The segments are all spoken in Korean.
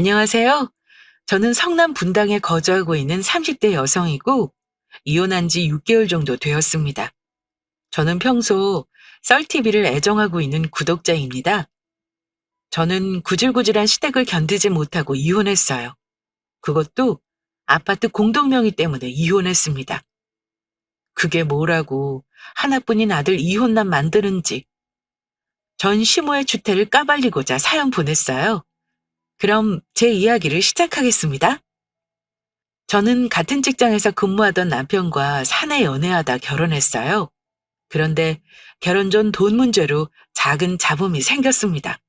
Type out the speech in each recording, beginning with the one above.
안녕하세요. 저는 성남 분당에 거주하고 있는 30대 여성이고, 이혼한 지 6개월 정도 되었습니다. 저는 평소 썰TV를 애정하고 있는 구독자입니다. 저는 구질구질한 시댁을 견디지 못하고 이혼했어요. 그것도 아파트 공동명의 때문에 이혼했습니다. 그게 뭐라고 하나뿐인 아들 이혼남 만드는지. 전 시모의 주택을 까발리고자 사연 보냈어요. 그럼 제 이야기를 시작하겠습니다. 저는 같은 직장에서 근무하던 남편과 사내 연애하다 결혼했어요. 그런데 결혼 전 돈 문제로 작은 잡음이 생겼습니다.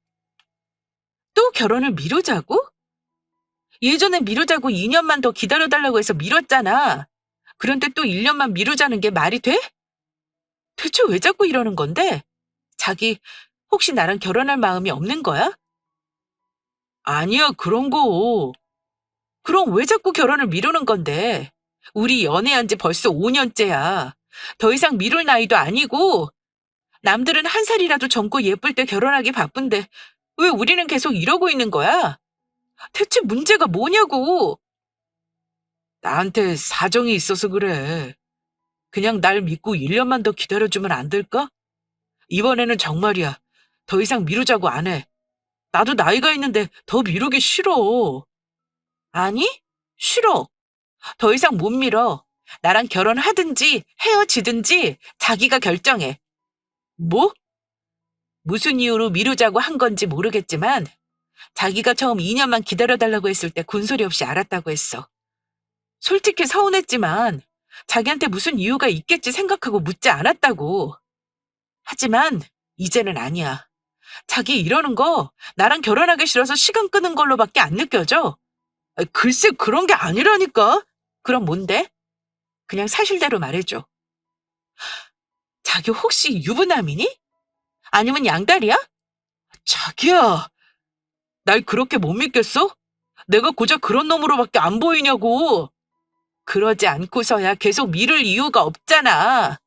또 결혼을 미루자고? 예전에 미루자고 2년만 더 기다려달라고 해서 미뤘잖아. 그런데 또 1년만 미루자는 게 말이 돼? 대체 왜 자꾸 이러는 건데? 자기 혹시 나랑 결혼할 마음이 없는 거야? 아니야, 그런 거. 그럼 왜 자꾸 결혼을 미루는 건데? 우리 연애한 지 벌써 5년째야. 더 이상 미룰 나이도 아니고, 남들은 한 살이라도 젊고 예쁠 때 결혼하기 바쁜데, 왜 우리는 계속 이러고 있는 거야? 대체 문제가 뭐냐고! 나한테 사정이 있어서 그래. 그냥 날 믿고 1년만 더 기다려주면 안 될까? 이번에는 정말이야. 더 이상 미루자고 안 해. 나도 나이가 있는데 더 미루기 싫어. 아니? 싫어. 더 이상 못 미뤄. 나랑 결혼하든지 헤어지든지 자기가 결정해. 뭐? 무슨 이유로 미루자고 한 건지 모르겠지만 자기가 처음 2년만 기다려달라고 했을 때 군소리 없이 알았다고 했어. 솔직히 서운했지만 자기한테 무슨 이유가 있겠지 생각하고 묻지 않았다고. 하지만 이제는 아니야. 자기 이러는 거 나랑 결혼하기 싫어서 시간 끄는 걸로밖에 안 느껴져. 글쎄 그런 게 아니라니까. 그럼 뭔데? 그냥 사실대로 말해줘. 자기 혹시 유부남이니? 아니면 양다리야? 자기야, 날 그렇게 못 믿겠어? 내가 고작 그런 놈으로밖에 안 보이냐고. 그러지 않고서야 계속 미룰 이유가 없잖아.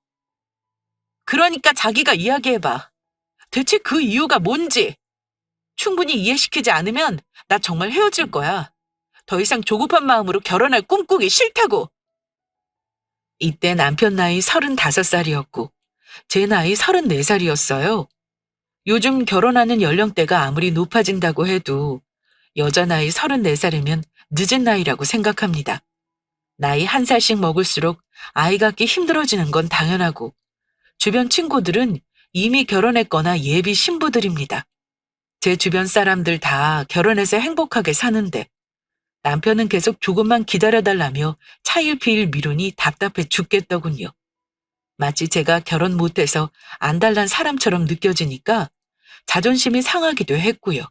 그러니까 자기가 이야기해봐. 대체 그 이유가 뭔지. 충분히 이해시키지 않으면 나 정말 헤어질 거야. 더 이상 조급한 마음으로 결혼할 꿈꾸기 싫다고. 이때 남편 나이 35살이었고 제 나이 34살이었어요. 요즘 결혼하는 연령대가 아무리 높아진다고 해도 여자 나이 34살이면 늦은 나이라고 생각합니다. 나이 한 살씩 먹을수록 아이 갖기 힘들어지는 건 당연하고 주변 친구들은 이미 결혼했거나 예비 신부들입니다. 제 주변 사람들 다 결혼해서 행복하게 사는데 남편은 계속 조금만 기다려달라며 차일피일 미루니 답답해 죽겠더군요. 마치 제가 결혼 못해서 안달난 사람처럼 느껴지니까 자존심이 상하기도 했고요.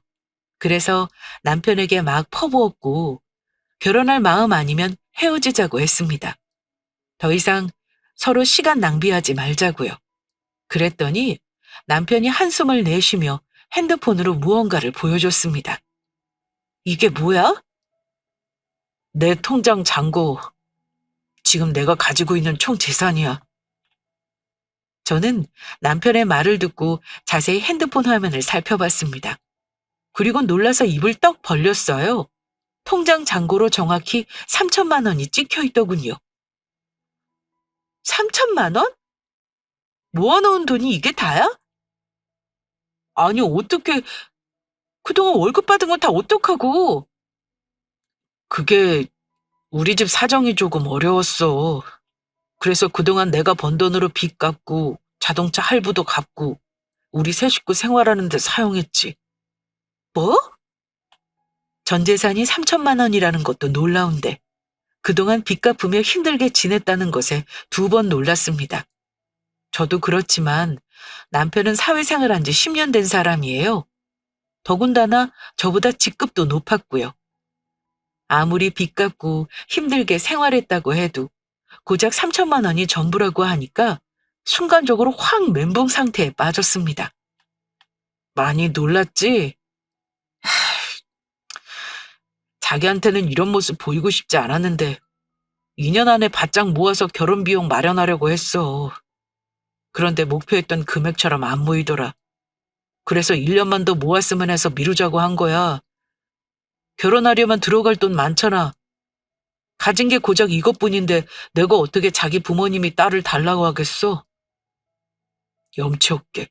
그래서 남편에게 막 퍼부었고 결혼할 마음 아니면 헤어지자고 했습니다. 더 이상 서로 시간 낭비하지 말자고요. 그랬더니 남편이 한숨을 내쉬며 핸드폰으로 무언가를 보여줬습니다. 이게 뭐야? 내 통장 잔고. 지금 내가 가지고 있는 총 재산이야. 저는 남편의 말을 듣고 자세히 핸드폰 화면을 살펴봤습니다. 그리고 놀라서 입을 떡 벌렸어요. 통장 잔고로 정확히 3천만 원이 찍혀 있더군요. 3천만 원? 모아놓은 돈이 이게 다야? 아니, 어떻게, 그동안 월급 받은 건 다 어떡하고? 그게 우리 집 사정이 조금 어려웠어. 그래서 그동안 내가 번 돈으로 빚 갚고 자동차 할부도 갚고 우리 세 식구 생활하는 데 사용했지. 뭐? 전 재산이 3천만 원이라는 것도 놀라운데 그동안 빚 갚으며 힘들게 지냈다는 것에 2번 놀랐습니다. 저도 그렇지만 남편은 사회생활 한 지 10년 된 사람이에요. 더군다나 저보다 직급도 높았고요. 아무리 빚 갚고 힘들게 생활했다고 해도 고작 3천만 원이 전부라고 하니까 순간적으로 확 멘붕 상태에 빠졌습니다. 많이 놀랐지? 자기한테는 이런 모습 보이고 싶지 않았는데 2년 안에 바짝 모아서 결혼 비용 마련하려고 했어. 그런데 목표했던 금액처럼 안 모이더라. 그래서 1년만 더 모았으면 해서 미루자고 한 거야. 결혼하려면 들어갈 돈 많잖아. 가진 게 고작 이것뿐인데 내가 어떻게 자기 부모님이 딸을 달라고 하겠어? 염치 없게.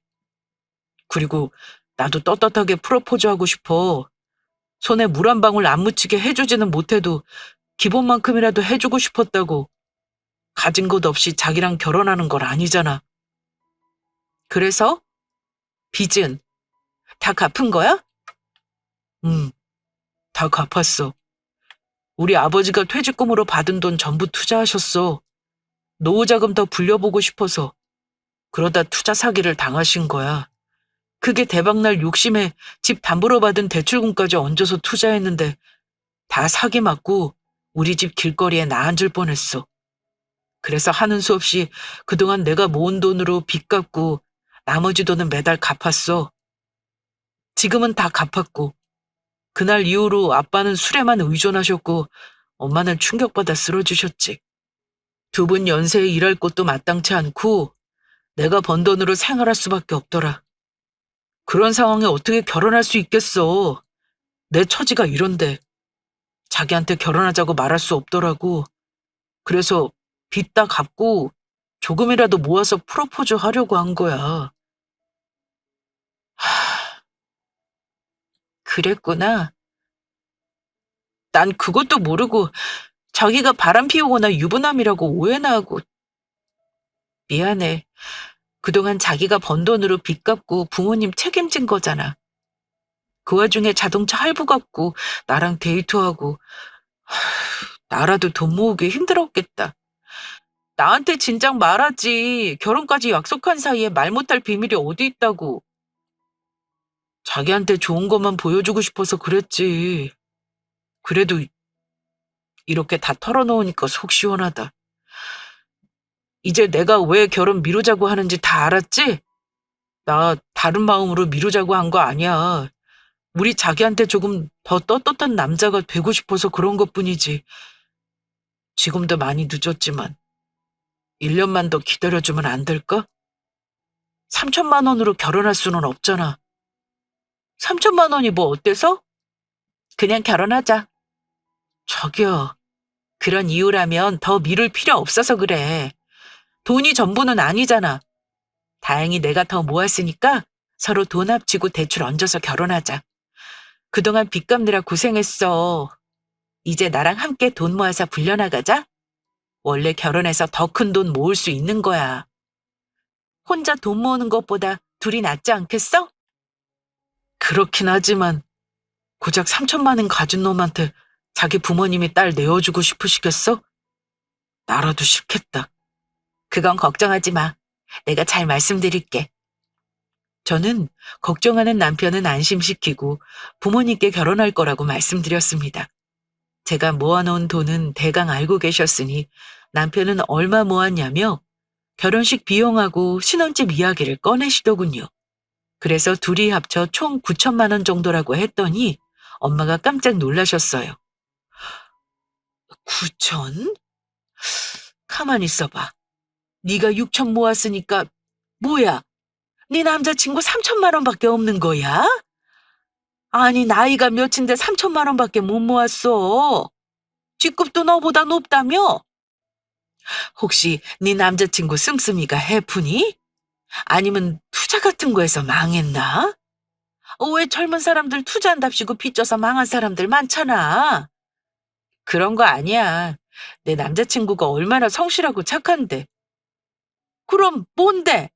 그리고 나도 떳떳하게 프로포즈하고 싶어. 손에 물 한 방울 안 묻히게 해주지는 못해도 기본만큼이라도 해주고 싶었다고. 가진 것 없이 자기랑 결혼하는 걸 아니잖아. 그래서? 빚은 다 갚은 거야? 응, 다 갚았어. 우리 아버지가 퇴직금으로 받은 돈 전부 투자하셨어. 노후자금 더 불려보고 싶어서. 그러다 투자 사기를 당하신 거야. 그게 대박날 욕심에 집 담보로 받은 대출금까지 얹어서 투자했는데 다 사기 맞고 우리 집 길거리에 나 앉을 뻔했어. 그래서 하는 수 없이 그동안 내가 모은 돈으로 빚 갚고 나머지 돈은 매달 갚았어. 지금은 다 갚았고 그날 이후로 아빠는 술에만 의존하셨고 엄마는 충격받아 쓰러지셨지. 두 분 연세에 일할 곳도 마땅치 않고 내가 번 돈으로 생활할 수밖에 없더라. 그런 상황에 어떻게 결혼할 수 있겠어. 내 처지가 이런데 자기한테 결혼하자고 말할 수 없더라고. 그래서 빚 다 갚고 조금이라도 모아서 프로포즈 하려고 한 거야. 그랬구나. 난 그것도 모르고 자기가 바람 피우거나 유부남이라고 오해나 하고. 미안해. 그동안 자기가 번 돈으로 빚 갚고 부모님 책임진 거잖아. 그 와중에 자동차 할부 갚고 나랑 데이트하고 나라도 돈 모으기 힘들었겠다. 나한테 진작 말하지. 결혼까지 약속한 사이에 말 못할 비밀이 어디 있다고. 자기한테 좋은 것만 보여주고 싶어서 그랬지. 그래도 이렇게 다 털어놓으니까 속 시원하다. 이제 내가 왜 결혼 미루자고 하는지 다 알았지? 나 다른 마음으로 미루자고 한 거 아니야. 우리 자기한테 조금 더 떳떳한 남자가 되고 싶어서 그런 것뿐이지. 지금도 많이 늦었지만 1년만 더 기다려주면 안 될까? 3천만 원으로 결혼할 수는 없잖아. 3천만 원이 뭐 어때서? 그냥 결혼하자. 저기요. 그런 이유라면 더 미룰 필요 없어서 그래. 돈이 전부는 아니잖아. 다행히 내가 더 모았으니까 서로 돈 합치고 대출 얹어서 결혼하자. 그동안 빚 갚느라 고생했어. 이제 나랑 함께 돈 모아서 불려나가자. 원래 결혼해서 더 큰 돈 모을 수 있는 거야. 혼자 돈 모으는 것보다 둘이 낫지 않겠어? 그렇긴 하지만 고작 3천만 원 가진 놈한테 자기 부모님이 딸 내어주고 싶으시겠어? 나라도 싫겠다. 그건 걱정하지 마. 내가 잘 말씀드릴게. 저는 걱정하는 남편은 안심시키고 부모님께 결혼할 거라고 말씀드렸습니다. 제가 모아놓은 돈은 대강 알고 계셨으니 남편은 얼마 모았냐며 결혼식 비용하고 신혼집 이야기를 꺼내시더군요. 그래서 둘이 합쳐 총 9천만 원 정도라고 했더니 엄마가 깜짝 놀라셨어요. 9천? 가만히 있어봐. 네가 6천 모았으니까 뭐야? 네 남자친구 3천만 원밖에 없는 거야? 아니 나이가 몇인데 3천만 원밖에 못 모았어. 직급도 너보다 높다며? 혹시 네 남자친구 씀씀이가 해프니? 아니면 투자 같은 거에서 망했나? 왜 젊은 사람들 투자한답시고 빚져서 망한 사람들 많잖아. 그런 거 아니야. 내 남자친구가 얼마나 성실하고 착한데. 그럼 뭔데?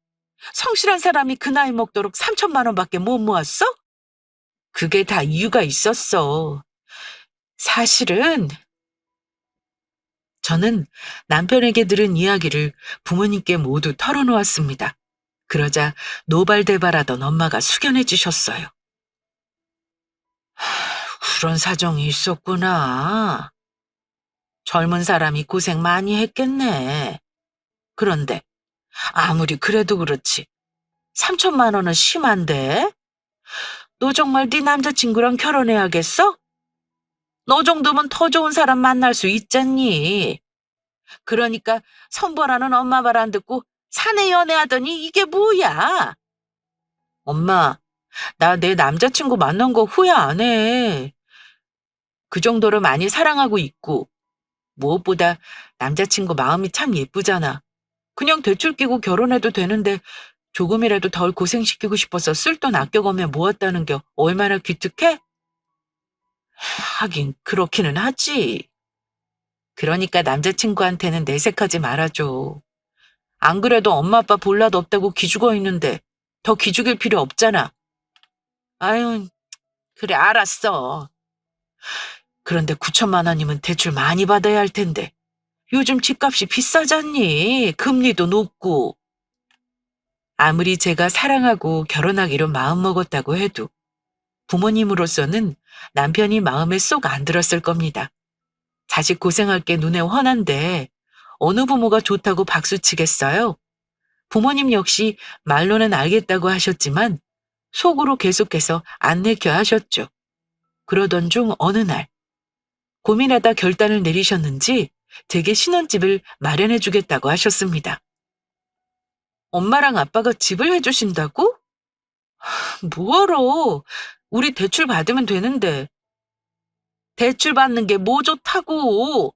성실한 사람이 그 나이 먹도록 3천만 원밖에 못 모았어? 그게 다 이유가 있었어. 사실은 저는 남편에게 들은 이야기를 부모님께 모두 털어놓았습니다. 그러자 노발대발하던 엄마가 숙연해 주셨어요. 그런 사정이 있었구나. 젊은 사람이 고생 많이 했겠네. 그런데 아무리 그래도 그렇지. 3천만 원은 심한데? 너 정말 네 남자친구랑 결혼해야겠어? 너 정도면 더 좋은 사람 만날 수 있잖니. 그러니까 선보라는 엄마 말 안 듣고 사내 연애하더니 이게 뭐야? 엄마, 나 내 남자친구 만난 거 후회 안 해. 그 정도로 많이 사랑하고 있고, 무엇보다 남자친구 마음이 참 예쁘잖아. 그냥 대출 끼고 결혼해도 되는데 조금이라도 덜 고생시키고 싶어서 쓸 돈 아껴가며 모았다는 게 얼마나 기특해? 하긴 그렇기는 하지. 그러니까 남자친구한테는 내색하지 말아줘. 안 그래도 엄마 아빠 볼라도 없다고 기죽어 있는데 더 기죽일 필요 없잖아. 아유, 그래 알았어. 그런데 9천만 원이면 대출 많이 받아야 할 텐데 요즘 집값이 비싸잖니. 금리도 높고. 아무리 제가 사랑하고 결혼하기로 마음먹었다고 해도 부모님으로서는 남편이 마음에 쏙 안 들었을 겁니다. 자식 고생할 게 눈에 훤한데 어느 부모가 좋다고 박수치겠어요? 부모님 역시 말로는 알겠다고 하셨지만 속으로 계속해서 안 내켜 하셨죠. 그러던 중 어느 날 고민하다 결단을 내리셨는지 제게 신혼집을 마련해 주겠다고 하셨습니다. 엄마랑 아빠가 집을 해주신다고? 뭐하러? 우리 대출 받으면 되는데. 대출 받는 게 뭐 좋다고.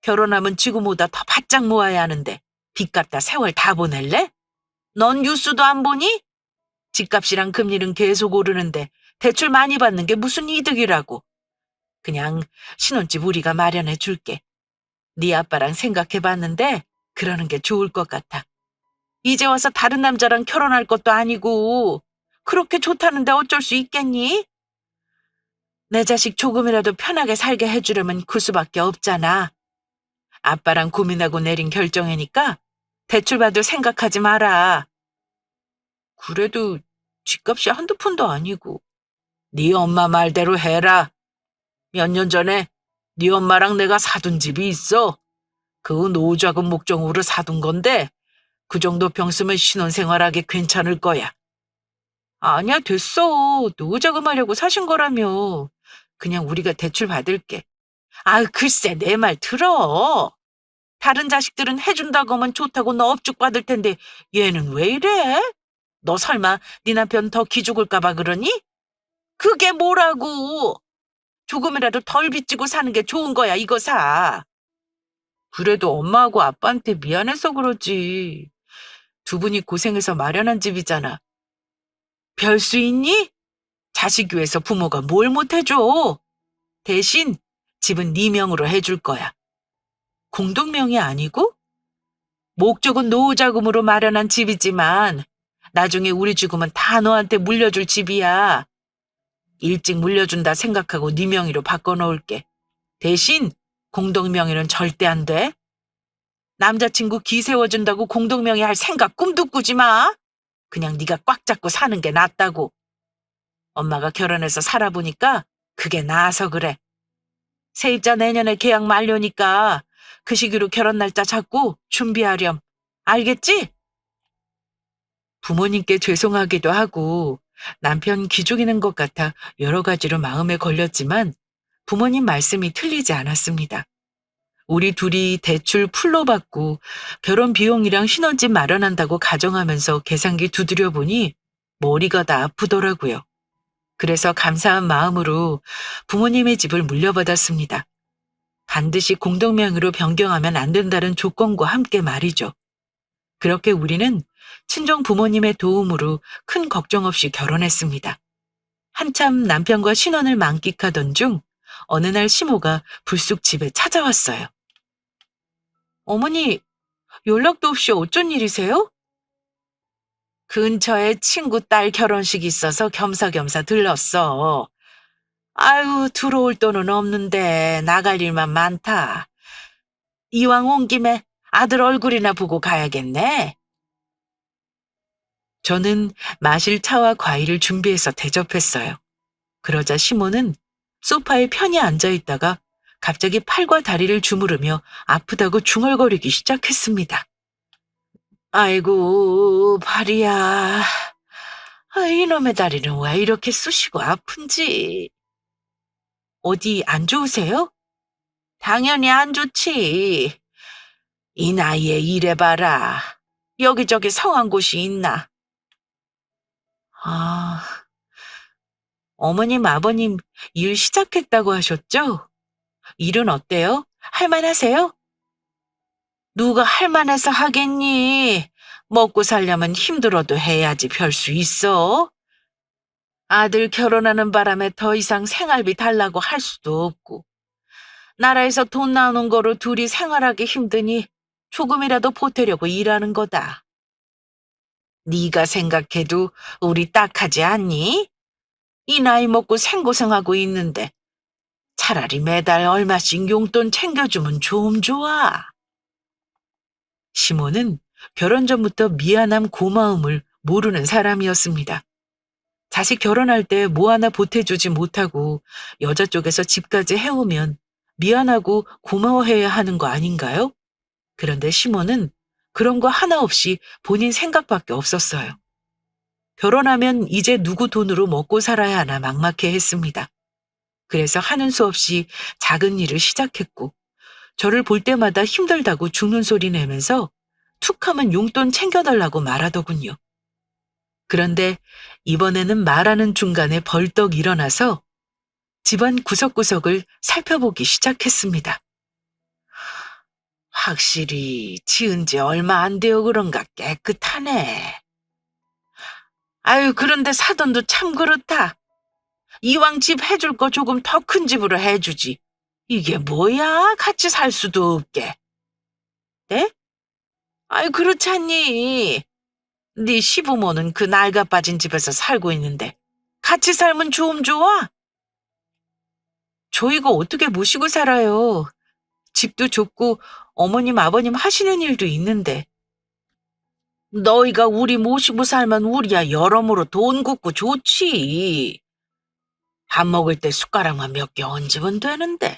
결혼하면 지금보다 더 바짝 모아야 하는데 빚 갚다 세월 다 보낼래? 넌 뉴스도 안 보니? 집값이랑 금리는 계속 오르는데 대출 많이 받는 게 무슨 이득이라고. 그냥 신혼집 우리가 마련해 줄게. 네 아빠랑 생각해 봤는데 그러는 게 좋을 것 같아. 이제 와서 다른 남자랑 결혼할 것도 아니고 그렇게 좋다는데 어쩔 수 있겠니? 내 자식 조금이라도 편하게 살게 해주려면 그 수밖에 없잖아. 아빠랑 고민하고 내린 결정이니까 대출받을 생각하지 마라. 그래도 집값이 한두 푼도 아니고. 네 엄마 말대로 해라. 몇 년 전에 네 엄마랑 내가 사둔 집이 있어. 그 노후자금 목적으로 사둔 건데 그 정도 병 쓰면 신혼생활하기 괜찮을 거야. 아니야, 됐어. 노후자금 하려고 사신 거라며. 그냥 우리가 대출 받을게. 아, 글쎄 내 말 들어. 다른 자식들은 해준다고 하면 좋다고 너 업죽 받을 텐데 얘는 왜 이래? 너 설마 네 남편 더 기죽을까 봐 그러니? 그게 뭐라고. 조금이라도 덜 빚지고 사는 게 좋은 거야, 이거 사. 그래도 엄마하고 아빠한테 미안해서 그러지. 두 분이 고생해서 마련한 집이잖아. 별 수 있니? 자식 위해서 부모가 뭘 못해줘. 대신 집은 네 명으로 해줄 거야. 공동명이 아니고? 목적은 노후자금으로 마련한 집이지만 나중에 우리 죽으면 다 너한테 물려줄 집이야. 일찍 물려준다 생각하고 네 명의로 바꿔놓을게. 대신 공동명의는 절대 안 돼. 남자친구 기 세워준다고 공동명의 할 생각 꿈도 꾸지 마. 그냥 네가 꽉 잡고 사는 게 낫다고. 엄마가 결혼해서 살아보니까 그게 나아서 그래. 세입자 내년에 계약 만료니까 그 시기로 결혼 날짜 잡고 준비하렴. 알겠지? 부모님께 죄송하기도 하고 남편 기죽이는 것 같아 여러 가지로 마음에 걸렸지만 부모님 말씀이 틀리지 않았습니다. 우리 둘이 대출 풀로 받고 결혼 비용이랑 신혼집 마련한다고 가정하면서 계산기 두드려 보니 머리가 다 아프더라고요. 그래서 감사한 마음으로 부모님의 집을 물려받았습니다. 반드시 공동명의로 변경하면 안 된다는 조건과 함께 말이죠. 그렇게 우리는 친정 부모님의 도움으로 큰 걱정 없이 결혼했습니다. 한참 남편과 신혼을 만끽하던 중 어느 날 시모가 불쑥 집에 찾아왔어요. 어머니, 연락도 없이 어쩐 일이세요? 근처에 친구 딸 결혼식 있어서 겸사겸사 들렀어. 아유, 들어올 돈은 없는데 나갈 일만 많다. 이왕 온 김에 아들 얼굴이나 보고 가야겠네. 저는 마실 차와 과일을 준비해서 대접했어요. 그러자 시모는 소파에 편히 앉아 있다가 갑자기 팔과 다리를 주무르며 아프다고 중얼거리기 시작했습니다. 아이고, 발이야. 아, 이놈의 다리는 왜 이렇게 쑤시고 아픈지. 어디 안 좋으세요? 당연히 안 좋지. 이 나이에 일해봐라. 여기저기 성한 곳이 있나? 아, 어머님, 아버님 일 시작했다고 하셨죠? 일은 어때요? 할만하세요? 누가 할만해서 하겠니? 먹고 살려면 힘들어도 해야지 별 수 있어. 아들 결혼하는 바람에 더 이상 생활비 달라고 할 수도 없고, 나라에서 돈 나오는 거로 둘이 생활하기 힘드니 조금이라도 보태려고 일하는 거다. 네가 생각해도 우리 딱하지 않니? 이 나이 먹고 생고생하고 있는데 차라리 매달 얼마씩 용돈 챙겨주면 좀 좋아. 시몬은 결혼 전부터 미안함 고마움을 모르는 사람이었습니다. 자식 결혼할 때 뭐 하나 보태주지 못하고 여자 쪽에서 집까지 해오면 미안하고 고마워해야 하는 거 아닌가요? 그런데 시몬은 그런 거 하나 없이 본인 생각밖에 없었어요. 결혼하면 이제 누구 돈으로 먹고 살아야 하나 막막해 했습니다. 그래서 하는 수 없이 작은 일을 시작했고, 저를 볼 때마다 힘들다고 죽는 소리 내면서 툭 하면 용돈 챙겨달라고 말하더군요. 그런데 이번에는 말하는 중간에 벌떡 일어나서 집안 구석구석을 살펴보기 시작했습니다. 확실히 지은 지 얼마 안 되어 그런가 깨끗하네. 아유, 그런데 사돈도 참 그렇다. 이왕 집 해줄 거 조금 더 큰 집으로 해주지. 이게 뭐야? 같이 살 수도 없게. 네? 아유, 그렇잖니. 네 시부모는 그 낡아 빠진 집에서 살고 있는데 같이 살면 좀 좋아? 저희가 어떻게 모시고 살아요? 집도 좁고 어머님, 아버님 하시는 일도 있는데. 너희가 우리 모시고 살면 우리야 여러모로 돈 굽고 좋지. 밥 먹을 때 숟가락만 몇 개 얹으면 되는데.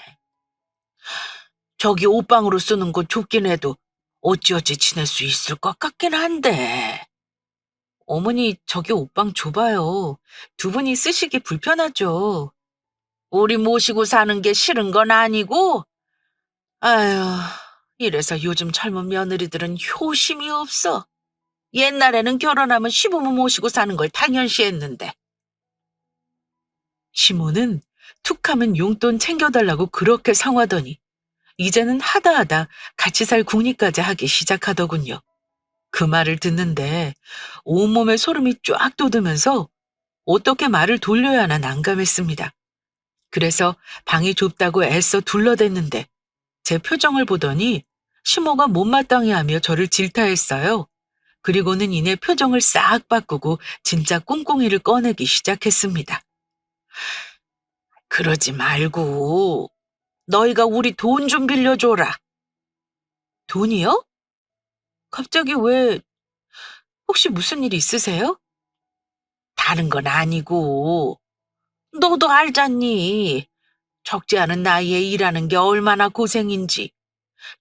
저기 옷방으로 쓰는 곳 좁긴 해도 어찌어찌 지낼 수 있을 것 같긴 한데. 어머니, 저기 옷방 좁아요. 두 분이 쓰시기 불편하죠. 우리 모시고 사는 게 싫은 건 아니고, 아휴, 이래서 요즘 젊은 며느리들은 효심이 없어. 옛날에는 결혼하면 시부모 모시고 사는 걸 당연시했는데. 시모는 툭하면 용돈 챙겨달라고 그렇게 성하더니 이제는 하다하다 같이 살 궁리까지 하기 시작하더군요. 그 말을 듣는데 온몸에 소름이 쫙 돋으면서 어떻게 말을 돌려야 하나 난감했습니다. 그래서 방이 좁다고 애써 둘러댔는데 제 표정을 보더니 시모가 못마땅해하며 저를 질타했어요. 그리고는 이내 표정을 싹 바꾸고 진짜 꿍꿍이를 꺼내기 시작했습니다. 그러지 말고 너희가 우리 돈 좀 빌려줘라. 돈이요? 갑자기 왜, 혹시 무슨 일 있으세요? 다른 건 아니고 너도 알잖니. 적지 않은 나이에 일하는 게 얼마나 고생인지.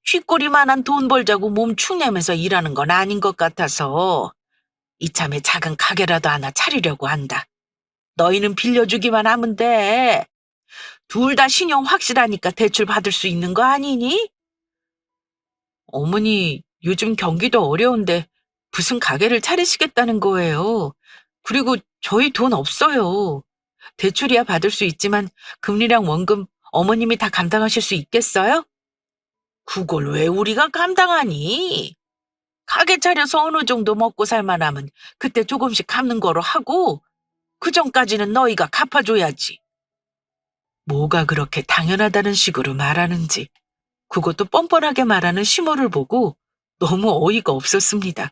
쥐꼬리만한 돈 벌자고 몸 축내면서 일하는 건 아닌 것 같아서 이참에 작은 가게라도 하나 차리려고 한다. 너희는 빌려주기만 하면 돼. 둘 다 신용 확실하니까 대출 받을 수 있는 거 아니니? 어머니, 요즘 경기도 어려운데 무슨 가게를 차리시겠다는 거예요. 그리고 저희 돈 없어요. 대출이야 받을 수 있지만 금리랑 원금 어머님이 다 감당하실 수 있겠어요? 그걸 왜 우리가 감당하니? 가게 차려서 어느 정도 먹고 살만하면 그때 조금씩 갚는 거로 하고 그 전까지는 너희가 갚아줘야지. 뭐가 그렇게 당연하다는 식으로 말하는지, 그것도 뻔뻔하게 말하는 시모를 보고 너무 어이가 없었습니다.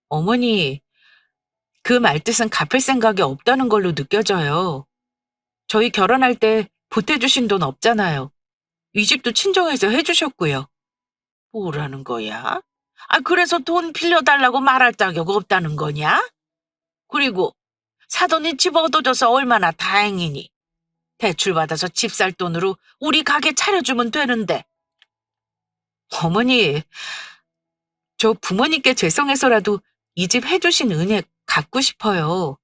어머니, 그 말뜻은 갚을 생각이 없다는 걸로 느껴져요. 저희 결혼할 때 보태주신 돈 없잖아요. 이 집도 친정에서 해주셨고요. 뭐라는 거야? 아, 그래서 돈 빌려달라고 말할 자격 없다는 거냐? 그리고 사돈이 집 얻어줘서 얼마나 다행이니. 대출 받아서 집 살 돈으로 우리 가게 차려주면 되는데. 어머니, 저 부모님께 죄송해서라도 이 집 해주신 은혜 갚고 싶어요.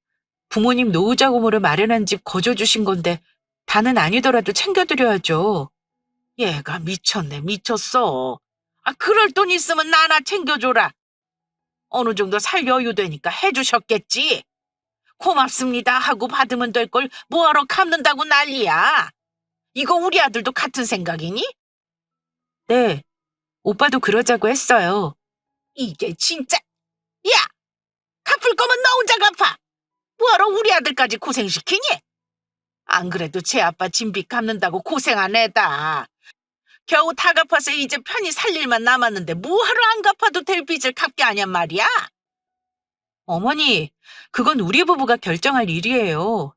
부모님 노후자금으로 마련한 집 거저주신 건데 다는 아니더라도 챙겨드려야죠. 얘가 미쳤네, 미쳤어. 아, 그럴 돈 있으면 나나 챙겨줘라. 어느 정도 살 여유 되니까 해주셨겠지. 고맙습니다 하고 받으면 될 걸 뭐하러 갚는다고 난리야. 이거 우리 아들도 같은 생각이니? 네, 오빠도 그러자고 했어요. 이게 진짜. 야, 갚을 거면 너 혼자 갚아. 뭐하러 우리 아들까지 고생시키니? 안 그래도 제 아빠 진빚 갚는다고 고생한 애다. 겨우 다 갚아서 이제 편히 살 일만 남았는데 뭐하러 안 갚아도 될 빚을 갚게 하냔 말이야? 어머니, 그건 우리 부부가 결정할 일이에요.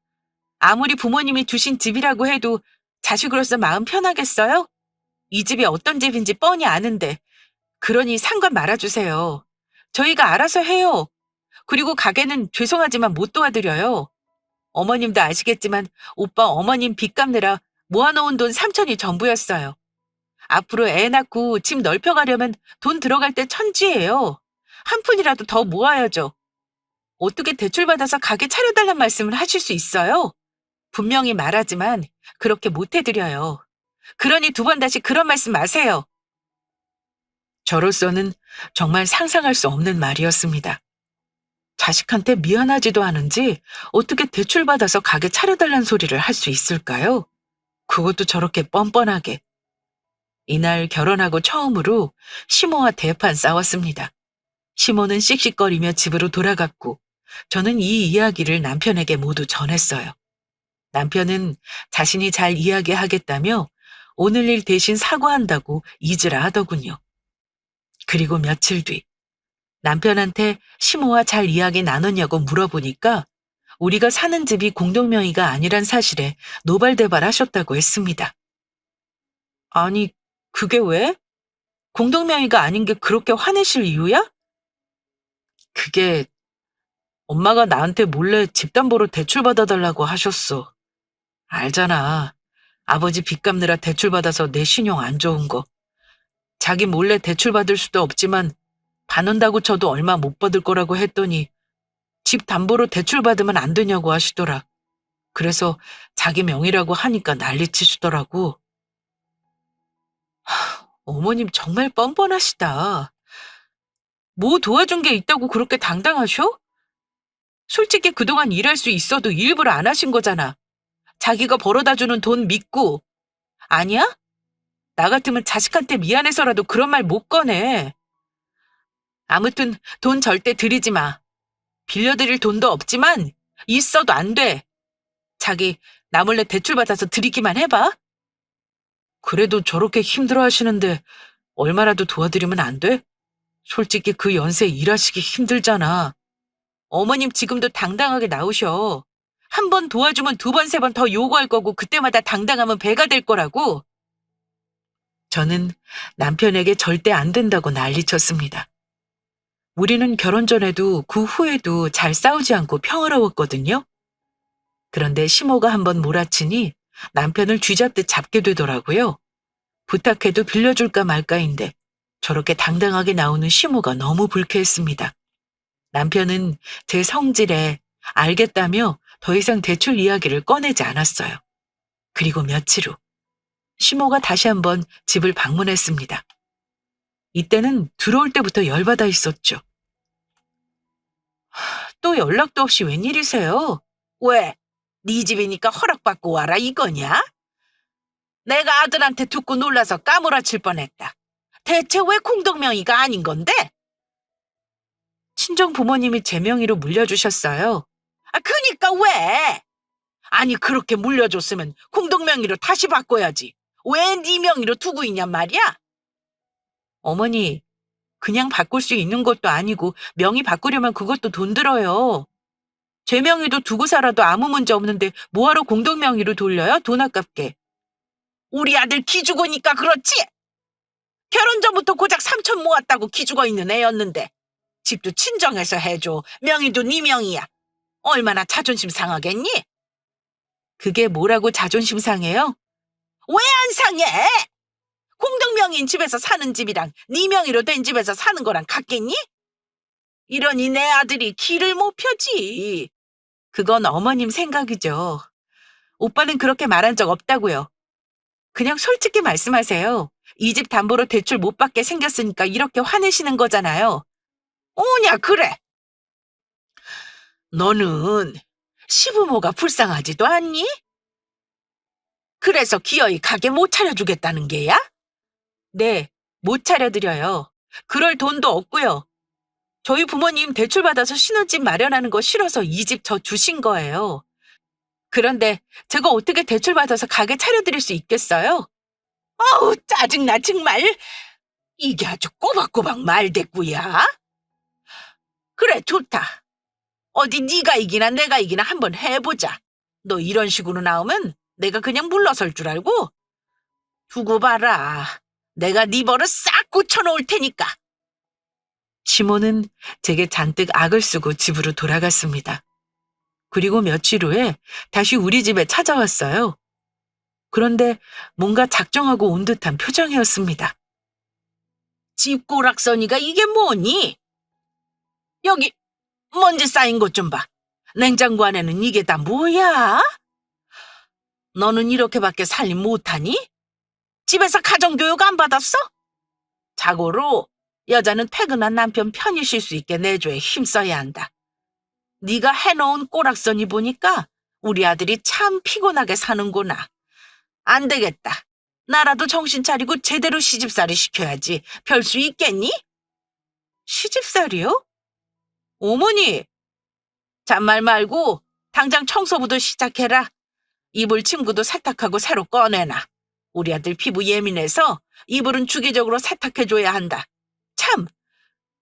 아무리 부모님이 주신 집이라고 해도 자식으로서 마음 편하겠어요? 이 집이 어떤 집인지 뻔히 아는데, 그러니 상관 말아주세요. 저희가 알아서 해요. 그리고 가게는 죄송하지만 못 도와드려요. 어머님도 아시겠지만 오빠 어머님 빚 갚느라 모아놓은 돈 3천이 전부였어요. 앞으로 애 낳고 집 넓혀가려면 돈 들어갈 때 천지예요. 한 푼이라도 더 모아야죠. 어떻게 대출받아서 가게 차려달란 말씀을 하실 수 있어요? 분명히 말하지만 그렇게 못 해드려요. 그러니 두 번 다시 그런 말씀 마세요. 저로서는 정말 상상할 수 없는 말이었습니다. 자식한테 미안하지도 않은지 어떻게 대출받아서 가게 차려달란 소리를 할 수 있을까요? 그것도 저렇게 뻔뻔하게. 이날 결혼하고 처음으로 시모와 대판 싸웠습니다. 시모는 씩씩거리며 집으로 돌아갔고 저는 이 이야기를 남편에게 모두 전했어요. 남편은 자신이 잘 이야기하겠다며 오늘 일 대신 사과한다고 잊으라 하더군요. 그리고 며칠 뒤 남편한테 시모와 잘 이야기 나눴냐고 물어보니까 우리가 사는 집이 공동명의가 아니란 사실에 노발대발하셨다고 했습니다. 아니, 그게 왜? 공동명의가 아닌 게 그렇게 화내실 이유야? 그게 엄마가 나한테 몰래 집담보로 대출받아달라고 하셨어. 알잖아. 아버지 빚 갚느라 대출받아서 내 신용 안 좋은 거. 자기 몰래 대출받을 수도 없지만 받는다고 쳐도 얼마 못 받을 거라고 했더니 집 담보로 대출받으면 안 되냐고 하시더라. 그래서 자기 명의라고 하니까 난리치시더라고. 어머님 정말 뻔뻔하시다. 뭐 도와준 게 있다고 그렇게 당당하셔? 솔직히 그동안 일할 수 있어도 일부러 안 하신 거잖아. 자기가 벌어다 주는 돈 믿고. 아니야? 나 같으면 자식한테 미안해서라도 그런 말 못 꺼내. 아무튼 돈 절대 드리지 마. 빌려드릴 돈도 없지만 있어도 안 돼. 자기 나 몰래 대출받아서 드리기만 해봐. 그래도 저렇게 힘들어 하시는데 얼마라도 도와드리면 안 돼? 솔직히 그 연세에 일하시기 힘들잖아. 어머님 지금도 당당하게 나오셔. 한 번 도와주면 두 번, 세 번 더 요구할 거고 그때마다 당당하면 배가 될 거라고. 저는 남편에게 절대 안 된다고 난리쳤습니다. 우리는 결혼 전에도 그 후에도 잘 싸우지 않고 평화로웠거든요. 그런데 시모가 한번 몰아치니 남편을 쥐잡듯 잡게 되더라고요. 부탁해도 빌려줄까 말까인데 저렇게 당당하게 나오는 시모가 너무 불쾌했습니다. 남편은 제 성질에 알겠다며 더 이상 대출 이야기를 꺼내지 않았어요. 그리고 며칠 후 시모가 다시 한번 집을 방문했습니다. 이때는 들어올 때부터 열받아 있었죠. 또 연락도 없이 웬일이세요? 왜? 네 집이니까 허락받고 와라 이거냐? 내가 아들한테 듣고 놀라서 까무라칠 뻔했다. 대체 왜 공동명의가 아닌 건데? 친정 부모님이 제 명의로 물려주셨어요. 그니까 왜? 아니 그렇게 물려줬으면 공동명의로 다시 바꿔야지. 왜 네 명의로 두고 있냔 말이야? 어머니, 그냥 바꿀 수 있는 것도 아니고 명의 바꾸려면 그것도 돈 들어요. 제 명의도 두고 살아도 아무 문제 없는데 뭐하러 공동명의로 돌려요? 돈 아깝게. 우리 아들 기죽으니까 그렇지? 결혼 전부터 고작 3천 모았다고 기죽어 있는 애였는데 집도 친정에서 해줘. 명의도 네 명의야. 얼마나 자존심 상하겠니? 그게 뭐라고 자존심 상해요? 왜 안 상해? 공동명의인 집에서 사는 집이랑 네 명의로 된 집에서 사는 거랑 같겠니? 이러니 내 아들이 길을 못 펴지. 그건 어머님 생각이죠. 오빠는 그렇게 말한 적 없다고요. 그냥 솔직히 말씀하세요. 이 집 담보로 대출 못 받게 생겼으니까 이렇게 화내시는 거잖아요. 오냐 그래. 너는 시부모가 불쌍하지도 않니? 그래서 기어이 가게 못 차려주겠다는 게야? 네, 못 차려드려요. 그럴 돈도 없고요. 저희 부모님 대출받아서 신혼집 마련하는 거 싫어서 이 집 저 주신 거예요. 그런데 제가 어떻게 대출받아서 가게 차려드릴 수 있겠어요? 아우, 짜증나, 정말. 이게 아주 꼬박꼬박 말대꾸야. 그래, 좋다. 어디 네가 이기나 내가 이기나 한번 해보자. 너 이런 식으로 나오면 내가 그냥 물러설 줄 알고? 두고 봐라. 내가 네 버릇 싹 고쳐놓을 테니까. 시모는 제게 잔뜩 악을 쓰고 집으로 돌아갔습니다. 그리고 며칠 후에 다시 우리 집에 찾아왔어요. 그런데 뭔가 작정하고 온 듯한 표정이었습니다. 집고락서니가 이게 뭐니? 여기 먼지 쌓인 것 좀 봐. 냉장고 안에는 이게 다 뭐야? 너는 이렇게밖에 살림 못하니? 집에서 가정교육 안 받았어? 자고로 여자는 퇴근한 남편 편히 쉴 수 있게 내조에 힘써야 한다. 네가 해놓은 꼬락서니 보니까 우리 아들이 참 피곤하게 사는구나. 안 되겠다. 나라도 정신 차리고 제대로 시집살이 시켜야지. 별 수 있겠니? 시집살이요? 어머니, 잔말 말고 당장 청소부터 시작해라. 이불 침구도 세탁하고 새로 꺼내놔. 우리 아들 피부 예민해서 이불은 주기적으로 세탁해줘야 한다. 참,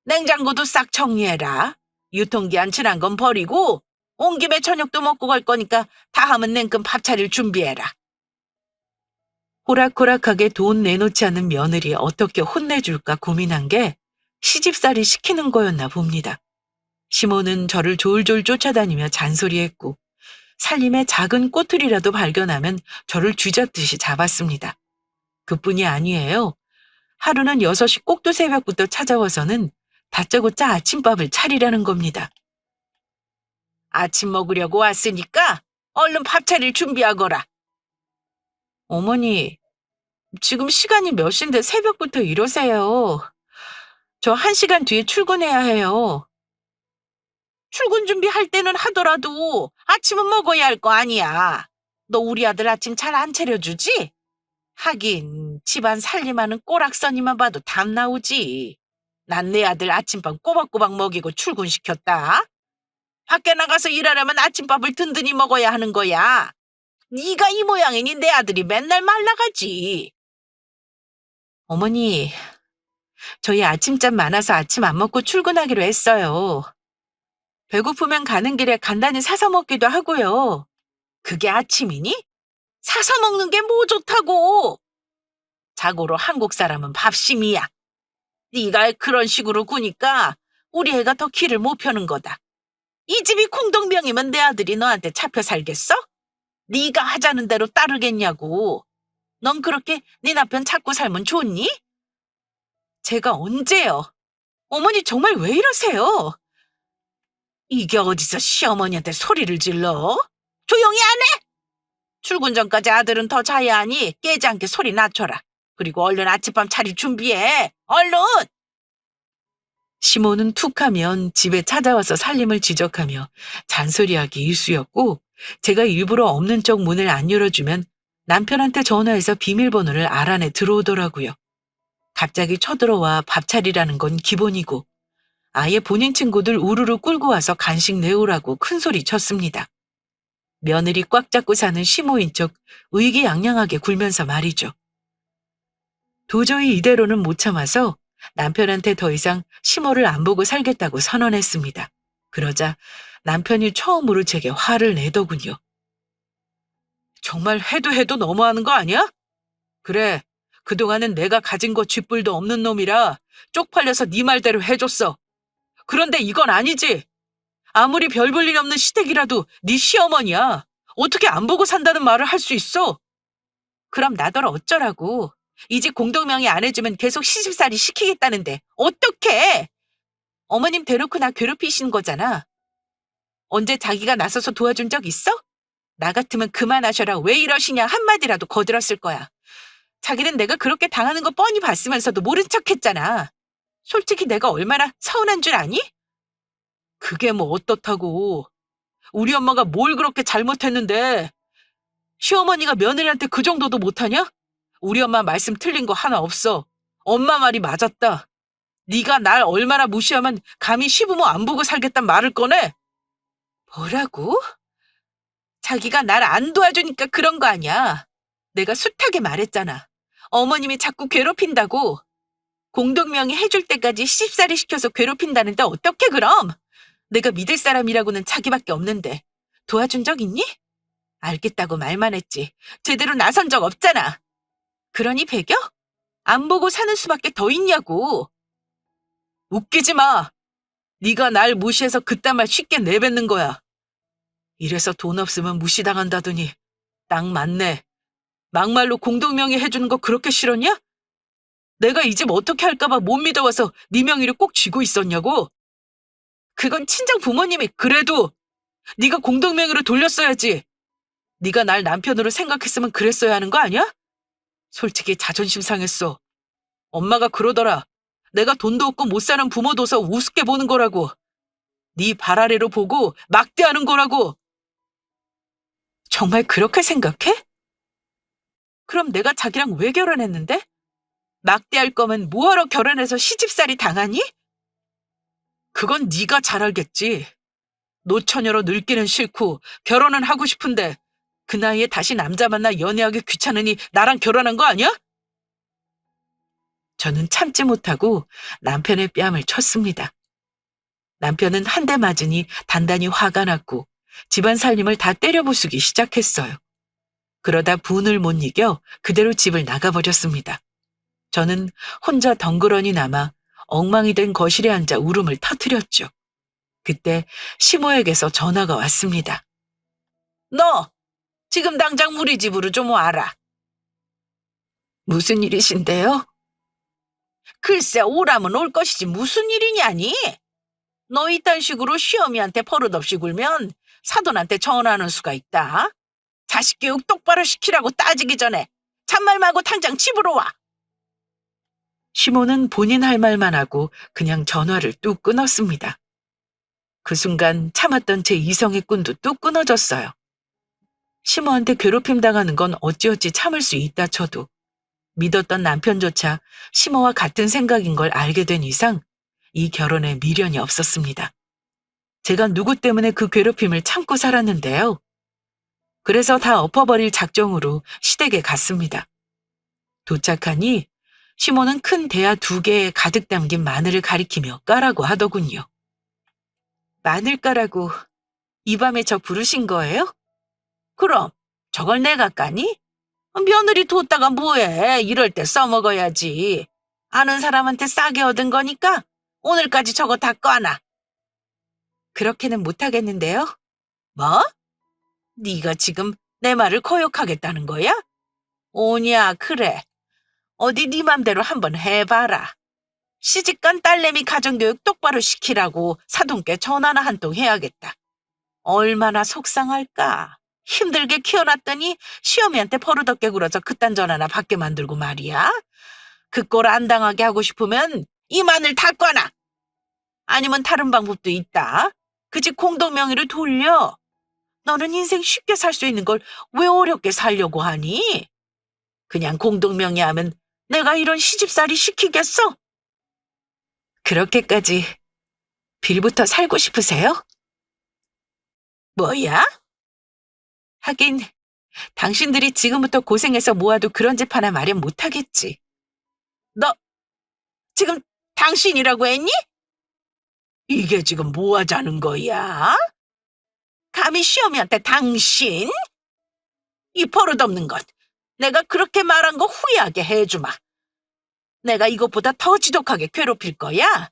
냉장고도 싹 정리해라. 유통기한 지난 건 버리고 온 김에 저녁도 먹고 갈 거니까 다 하면 냉큼 밥 차릴 준비해라. 호락호락하게 돈 내놓지 않는 며느리 어떻게 혼내줄까 고민한 게 시집살이 시키는 거였나 봅니다. 시모는 저를 졸졸 쫓아다니며 잔소리했고 살림에 작은 꼬투리라도 발견하면 저를 쥐잡듯이 잡았습니다. 그뿐이 아니에요. 하루는 6시 꼭두 새벽부터 찾아와서는 다짜고짜 아침밥을 차리라는 겁니다. 아침 먹으려고 왔으니까 얼른 밥 차릴 준비하거라. 어머니, 지금 시간이 몇 시인데 새벽부터 이러세요. 저 1시간 뒤에 출근해야 해요. 출근 준비할 때는 하더라도 아침은 먹어야 할 거 아니야. 너 우리 아들 아침 잘 안 차려주지? 하긴 집안 살림하는 꼬락서니만 봐도 답 나오지. 난 내 아들 아침밥 꼬박꼬박 먹이고 출근시켰다. 밖에 나가서 일하려면 아침밥을 든든히 먹어야 하는 거야. 네가 이 모양이니 내 아들이 맨날 말라가지. 어머니, 저희 아침잠 많아서 아침 안 먹고 출근하기로 했어요. 배고프면 가는 길에 간단히 사서 먹기도 하고요. 그게 아침이니? 사서 먹는 게 뭐 좋다고. 자고로 한국 사람은 밥심이야. 네가 그런 식으로 구니까 우리 애가 더 길을 못 펴는 거다. 이 집이 공동명이면 내 아들이 너한테 잡혀 살겠어? 네가 하자는 대로 따르겠냐고. 넌 그렇게 네 남편 찾고 살면 좋니? 제가 언제요? 어머니 정말 왜 이러세요? 이게 어디서 시어머니한테 소리를 질러? 조용히 안 해? 출근 전까지 아들은 더 자야 하니 깨지 않게 소리 낮춰라. 그리고 얼른 아침밥 차릴 준비해. 얼른! 시모는 툭하면 집에 찾아와서 살림을 지적하며 잔소리하기 일쑤였고 제가 일부러 없는 쪽 문을 안 열어주면 남편한테 전화해서 비밀번호를 알아내 들어오더라고요. 갑자기 쳐들어와 밥 차리라는 건 기본이고 아예 본인 친구들 우르르 끌고 와서 간식 내오라고 큰소리 쳤습니다. 며느리 꽉 잡고 사는 시모인 척 의기양양하게 굴면서 말이죠. 도저히 이대로는 못 참아서 남편한테 더 이상 시모를 안 보고 살겠다고 선언했습니다. 그러자 남편이 처음으로 제게 화를 내더군요. 정말 해도 해도 너무하는 거 아니야? 그래, 그동안은 내가 가진 거 쥐뿔도 없는 놈이라 쪽팔려서 네 말대로 해줬어. 그런데 이건 아니지. 아무리 별 볼 일 없는 시댁이라도 네 시어머니야. 어떻게 안 보고 산다는 말을 할 수 있어? 그럼 나더러 어쩌라고. 이 집 공동명의 안 해주면 계속 시집살이 시키겠다는데 어떡해? 어머님 대놓고 나 괴롭히시는 거잖아. 언제 자기가 나서서 도와준 적 있어? 나 같으면 그만하셔라 왜 이러시냐 한마디라도 거들었을 거야. 자기는 내가 그렇게 당하는 거 뻔히 봤으면서도 모른 척했잖아. 솔직히 내가 얼마나 서운한 줄 아니? 그게 뭐 어떻다고. 우리 엄마가 뭘 그렇게 잘못했는데 시어머니가 며느리한테 그 정도도 못하냐? 우리 엄마 말씀 틀린 거 하나 없어. 엄마 말이 맞았다. 네가 날 얼마나 무시하면 감히 시부모 안 보고 살겠단 말을 꺼내? 뭐라고? 자기가 날 안 도와주니까 그런 거 아니야. 내가 숱하게 말했잖아. 어머님이 자꾸 괴롭힌다고. 공동명의 해줄 때까지 시집살이 시켜서 괴롭힌다는데 어떻게 그럼? 내가 믿을 사람이라고는 자기밖에 없는데 도와준 적 있니? 알겠다고 말만 했지. 제대로 나선 적 없잖아. 그러니 배겨? 안 보고 사는 수밖에 더 있냐고. 웃기지 마. 네가 날 무시해서 그딴 말 쉽게 내뱉는 거야. 이래서 돈 없으면 무시당한다더니 딱 맞네. 막말로 공동명의 해주는 거 그렇게 싫었냐? 내가 이 집 어떻게 할까봐 못 믿어와서 네 명의를 꼭 쥐고 있었냐고? 그건 친정 부모님이 그래도 네가 공동명의로 돌렸어야지. 네가 날 남편으로 생각했으면 그랬어야 하는 거 아니야? 솔직히 자존심 상했어. 엄마가 그러더라. 내가 돈도 없고 못 사는 부모 둬서 우습게 보는 거라고. 네 발 아래로 보고 막대하는 거라고. 정말 그렇게 생각해? 그럼 내가 자기랑 왜 결혼했는데? 막대할 거면 뭐하러 결혼해서 시집살이 당하니? 그건 네가 잘 알겠지. 노처녀로 늙기는 싫고 결혼은 하고 싶은데 그 나이에 다시 남자 만나 연애하기 귀찮으니 나랑 결혼한 거 아니야? 저는 참지 못하고 남편의 뺨을 쳤습니다. 남편은 한 대 맞으니 단단히 화가 났고 집안 살림을 다 때려부수기 시작했어요. 그러다 분을 못 이겨 그대로 집을 나가버렸습니다. 저는 혼자 덩그러니 남아 엉망이 된 거실에 앉아 울음을 터뜨렸죠. 그때 시모에게서 전화가 왔습니다. 너 지금 당장 우리 집으로 좀 와라. 무슨 일이신데요? 글쎄 오라면 올 것이지 무슨 일이냐니? 너 이딴 식으로 시어미한테 버릇없이 굴면 사돈한테 전화하는 수가 있다. 자식 교육 똑바로 시키라고 따지기 전에 잔말 말고 당장 집으로 와. 시모는 본인 할 말만 하고 그냥 전화를 뚝 끊었습니다. 그 순간 참았던 제 이성의 끈도 뚝 끊어졌어요. 시모한테 괴롭힘 당하는 건 어찌어찌 참을 수 있다 쳐도 믿었던 남편조차 시모와 같은 생각인 걸 알게 된 이상 이 결혼에 미련이 없었습니다. 제가 누구 때문에 그 괴롭힘을 참고 살았는데요. 그래서 다 엎어버릴 작정으로 시댁에 갔습니다. 도착하니 시모는 큰 대야 2개에 가득 담긴 마늘을 가리키며 까라고 하더군요. 마늘 까라고 이 밤에 저 부르신 거예요? 그럼 저걸 내가 까니? 며느리 뒀다가 뭐해. 이럴 때 써먹어야지. 아는 사람한테 싸게 얻은 거니까 오늘까지 저거 다 꺼놔. 그렇게는 못하겠는데요? 뭐? 네가 지금 내 말을 거역하겠다는 거야? 오냐 그래. 어디 네 맘대로 한번 해봐라. 시집간 딸내미 가정교육 똑바로 시키라고 사돈께 전화나 한 통 해야겠다. 얼마나 속상할까. 힘들게 키워놨더니 시어미한테 버릇없게 굴어서 그딴 전화나 받게 만들고 말이야. 그 꼴 안 당하게 하고 싶으면 이 마늘 다 꺼놔. 아니면 다른 방법도 있다. 그 집 공동명의를 돌려. 너는 인생 쉽게 살 수 있는 걸 왜 어렵게 살려고 하니? 그냥 공동명의 하면 내가 이런 시집살이 시키겠어? 그렇게까지 빌부터 살고 싶으세요? 뭐야? 하긴 당신들이 지금부터 고생해서 모아도 그런 집 하나 마련 못하겠지. 너 지금 당신이라고 했니? 이게 지금 뭐 하자는 거야? 감히 시어미한테 당신? 이 버릇없는 것. 내가 그렇게 말한 거 후회하게 해주마. 내가 이것보다 더 지독하게 괴롭힐 거야?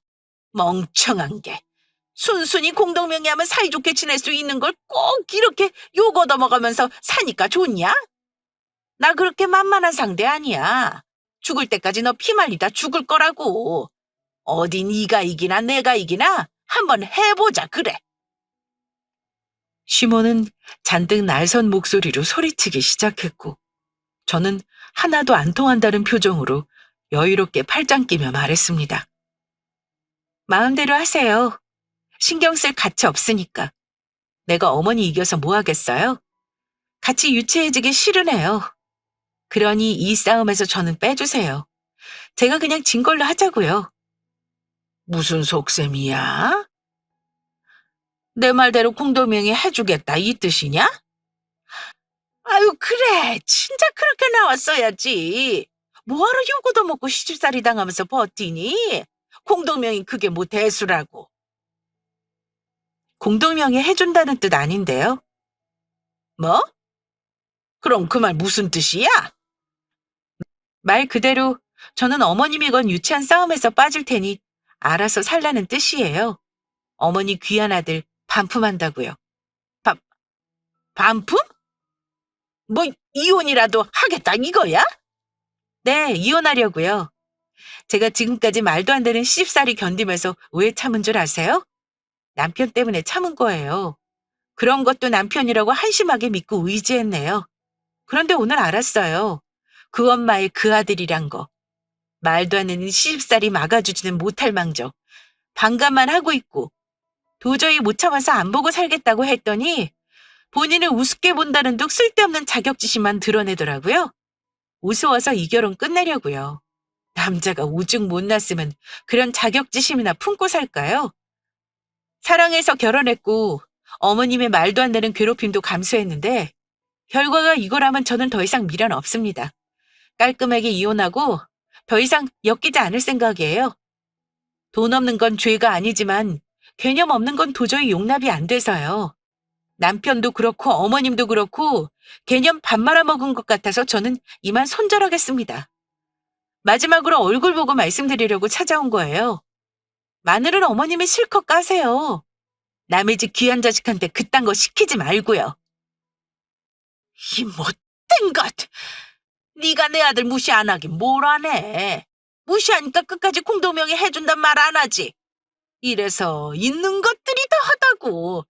멍청한 게. 순순히 공동명의하면 사이좋게 지낼 수 있는 걸 꼭 이렇게 욕 얻어먹으면서 사니까 좋냐? 나 그렇게 만만한 상대 아니야. 죽을 때까지 너 피 말리다 죽을 거라고. 어디 네가 이기나 내가 이기나 한번 해보자 그래. 시모는 잔뜩 날선 목소리로 소리치기 시작했고 저는 하나도 안 통한다는 표정으로 여유롭게 팔짱 끼며 말했습니다. 마음대로 하세요. 신경 쓸 가치 없으니까. 내가 어머니 이겨서 뭐 하겠어요? 같이 유치해지기 싫으네요. 그러니 이 싸움에서 저는 빼주세요. 제가 그냥 진 걸로 하자고요. 무슨 속셈이야? 내 말대로 공동명의 해주겠다 이 뜻이냐? 아유, 그래. 진짜 그렇게 나왔어야지. 뭐하러 요거도 먹고 시집살이 당하면서 버티니? 공동명이 그게 뭐 대수라고. 공동명의 해준다는 뜻 아닌데요. 뭐? 그럼 그 말 무슨 뜻이야? 말 그대로 저는 어머님이건 유치한 싸움에서 빠질 테니 알아서 살라는 뜻이에요. 어머니 귀한 아들 반품한다고요. 반품? 뭐 이혼이라도 하겠다 이거야? 네, 이혼하려고요. 제가 지금까지 말도 안 되는 시집살이 견디면서 왜 참은 줄 아세요? 남편 때문에 참은 거예요. 그런 것도 남편이라고 한심하게 믿고 의지했네요. 그런데 오늘 알았어요. 그 엄마의 그 아들이란 거. 말도 안 되는 시집살이 막아주지는 못할 망정. 반감만 하고 있고 도저히 못 참아서 안 보고 살겠다고 했더니 본인을 우습게 본다는 둥 쓸데없는 자격지심만 드러내더라고요. 우스워서 이 결혼 끝내려고요. 남자가 오죽 못났으면 그런 자격지심이나 품고 살까요? 사랑해서 결혼했고 어머님의 말도 안 되는 괴롭힘도 감수했는데 결과가 이거라면 저는 더 이상 미련 없습니다. 깔끔하게 이혼하고 더 이상 엮이지 않을 생각이에요. 돈 없는 건 죄가 아니지만 개념 없는 건 도저히 용납이 안 돼서요. 남편도 그렇고 어머님도 그렇고 개념 밥 말아먹은 것 같아서 저는 이만 손절하겠습니다. 마지막으로 얼굴 보고 말씀드리려고 찾아온 거예요. 마늘은 어머님이 실컷 까세요. 남의 집 귀한 자식한테 그딴 거 시키지 말고요. 이 못된 것! 네가 내 아들 무시 안 하긴 뭘 하네. 무시하니까 끝까지 공동명의 해준단 말 안 하지. 이래서 있는 것들이 더 하다고.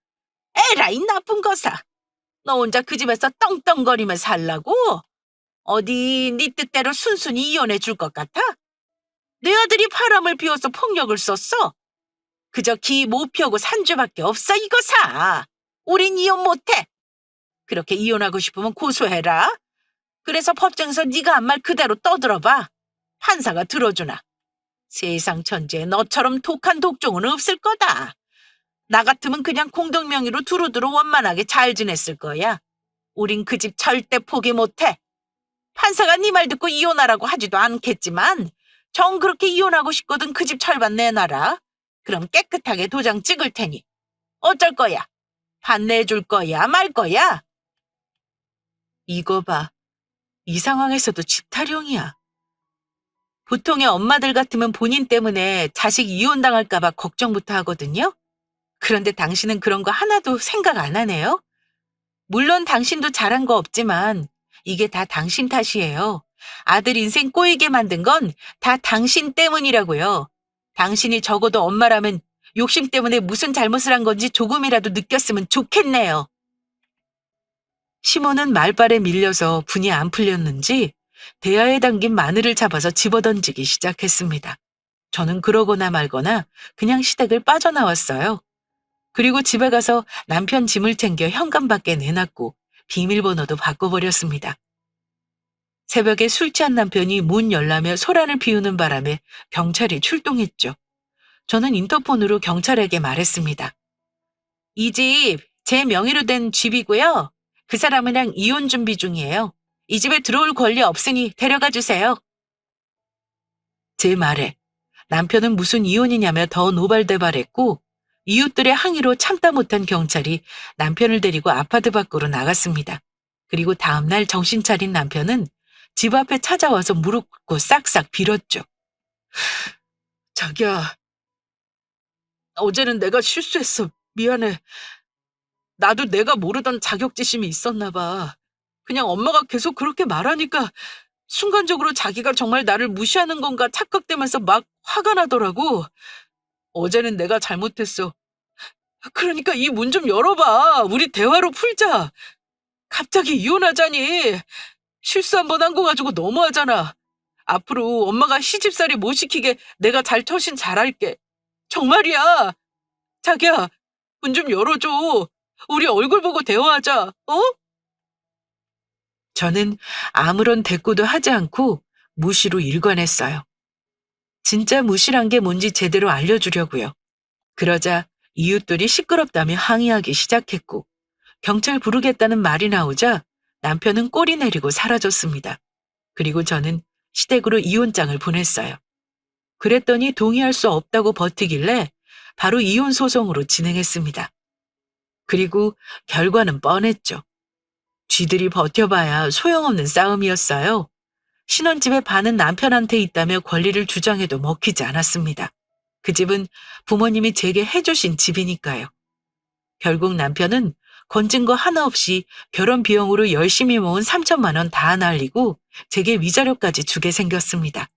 에라이 나쁜 거사. 너 혼자 그 집에서 떵떵거리며 살라고? 어디 네 뜻대로 순순히 이혼해 줄 것 같아? 내 아들이 바람을 피워서 폭력을 썼어. 그저 기 못 피우고 산죄밖에 없어 이거사. 우린 이혼 못해. 그렇게 이혼하고 싶으면 고소해라. 그래서 법정에서 네가 한 말 그대로 떠들어봐. 판사가 들어주나. 세상 천지에 너처럼 독한 독종은 없을 거다. 나 같으면 그냥 공동명의로 두루두루 원만하게 잘 지냈을 거야. 우린 그 집 절대 포기 못해. 판사가 네 말 듣고 이혼하라고 하지도 않겠지만 정 그렇게 이혼하고 싶거든 그 집 철반 내놔라. 그럼 깨끗하게 도장 찍을 테니. 어쩔 거야? 반 내줄 거야 말 거야? 이거 봐. 이 상황에서도 집 타령이야. 보통의 엄마들 같으면 본인 때문에 자식 이혼당할까 봐 걱정부터 하거든요. 그런데 당신은 그런 거 하나도 생각 안 하네요. 물론 당신도 잘한 거 없지만 이게 다 당신 탓이에요. 아들 인생 꼬이게 만든 건 다 당신 때문이라고요. 당신이 적어도 엄마라면 욕심 때문에 무슨 잘못을 한 건지 조금이라도 느꼈으면 좋겠네요. 시몬은 말발에 밀려서 분이 안 풀렸는지 대야에 담긴 마늘을 잡아서 집어던지기 시작했습니다. 저는 그러거나 말거나 그냥 시댁을 빠져나왔어요. 그리고 집에 가서 남편 짐을 챙겨 현관 밖에 내놨고 비밀번호도 바꿔버렸습니다. 새벽에 술 취한 남편이 문 열라며 소란을 피우는 바람에 경찰이 출동했죠. 저는 인터폰으로 경찰에게 말했습니다. 이 집 제 명의로 된 집이고요. 그 사람이랑 이혼 준비 중이에요. 이 집에 들어올 권리 없으니 데려가 주세요. 제 말에 남편은 무슨 이혼이냐며 더 노발대발했고 이웃들의 항의로 참다 못한 경찰이 남편을 데리고 아파트 밖으로 나갔습니다. 그리고 다음날 정신 차린 남편은 집 앞에 찾아와서 무릎 꿇고 싹싹 빌었죠. 자기야, 어제는 내가 실수했어. 미안해. 나도 내가 모르던 자격지심이 있었나 봐. 그냥 엄마가 계속 그렇게 말하니까 순간적으로 자기가 정말 나를 무시하는 건가 착각되면서 막 화가 나더라고. 어제는 내가 잘못했어. 그러니까 이 문 좀 열어봐. 우리 대화로 풀자. 갑자기 이혼하자니. 실수 한 번 한 거 가지고 너무하잖아. 앞으로 엄마가 시집살이 못 시키게 내가 잘 처신 잘할게. 정말이야. 자기야, 문 좀 열어줘. 우리 얼굴 보고 대화하자. 어? 저는 아무런 대꾸도 하지 않고 무시로 일관했어요. 진짜 무시란 게 뭔지 제대로 알려주려고요. 그러자 이웃들이 시끄럽다며 항의하기 시작했고 경찰 부르겠다는 말이 나오자 남편은 꼬리 내리고 사라졌습니다. 그리고 저는 시댁으로 이혼장을 보냈어요. 그랬더니 동의할 수 없다고 버티길래 바로 이혼 소송으로 진행했습니다. 그리고 결과는 뻔했죠. 쥐들이 버텨봐야 소용없는 싸움이었어요. 신혼집의 반은 남편한테 있다며 권리를 주장해도 먹히지 않았습니다. 그 집은 부모님이 제게 해주신 집이니까요. 결국 남편은 건진 거 하나 없이 결혼 비용으로 열심히 모은 3천만 원 다 날리고 제게 위자료까지 주게 생겼습니다.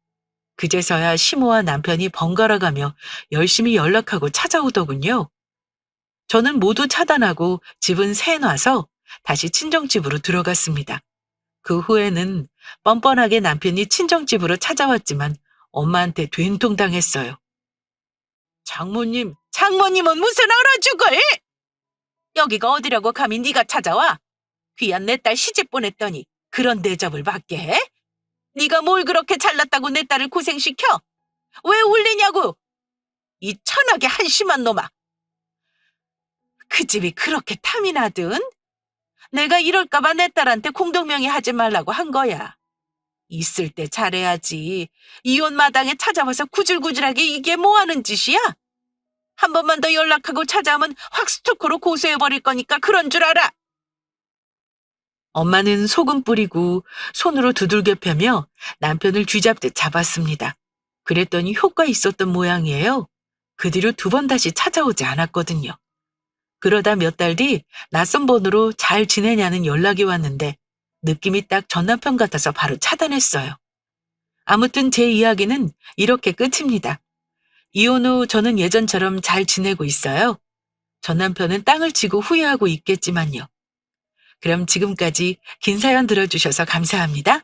그제서야 시모와 남편이 번갈아가며 열심히 연락하고 찾아오더군요. 저는 모두 차단하고 집은 새놔서 다시 친정집으로 들어갔습니다. 그 후에는 뻔뻔하게 남편이 친정집으로 찾아왔지만 엄마한테 된통당했어요. 장모님은 무슨 얼어 죽을! 여기가 어디라고 감히 네가 찾아와? 귀한 내 딸 시집 보냈더니 그런 대접을 받게 해? 네가 뭘 그렇게 잘났다고 내 딸을 고생시켜? 왜 울리냐고! 이 천하게 한심한 놈아! 그 집이 그렇게 탐이 나든? 내가 이럴까봐 내 딸한테 공동명의 하지 말라고 한 거야. 있을 때 잘해야지. 이혼 마당에 찾아와서 구질구질하게 이게 뭐 하는 짓이야? 한 번만 더 연락하고 찾아오면 확 스토커로 고소해버릴 거니까 그런 줄 알아. 엄마는 소금 뿌리고 손으로 두들겨 패며 남편을 쥐잡듯 잡았습니다. 그랬더니 효과 있었던 모양이에요. 그 뒤로 2번 다시 찾아오지 않았거든요. 그러다 몇 달 뒤 낯선 번호로 잘 지내냐는 연락이 왔는데 느낌이 딱 전 남편 같아서 바로 차단했어요. 아무튼 제 이야기는 이렇게 끝입니다. 이혼 후 저는 예전처럼 잘 지내고 있어요. 전 남편은 땅을 치고 후회하고 있겠지만요. 그럼 지금까지 긴 사연 들어주셔서 감사합니다.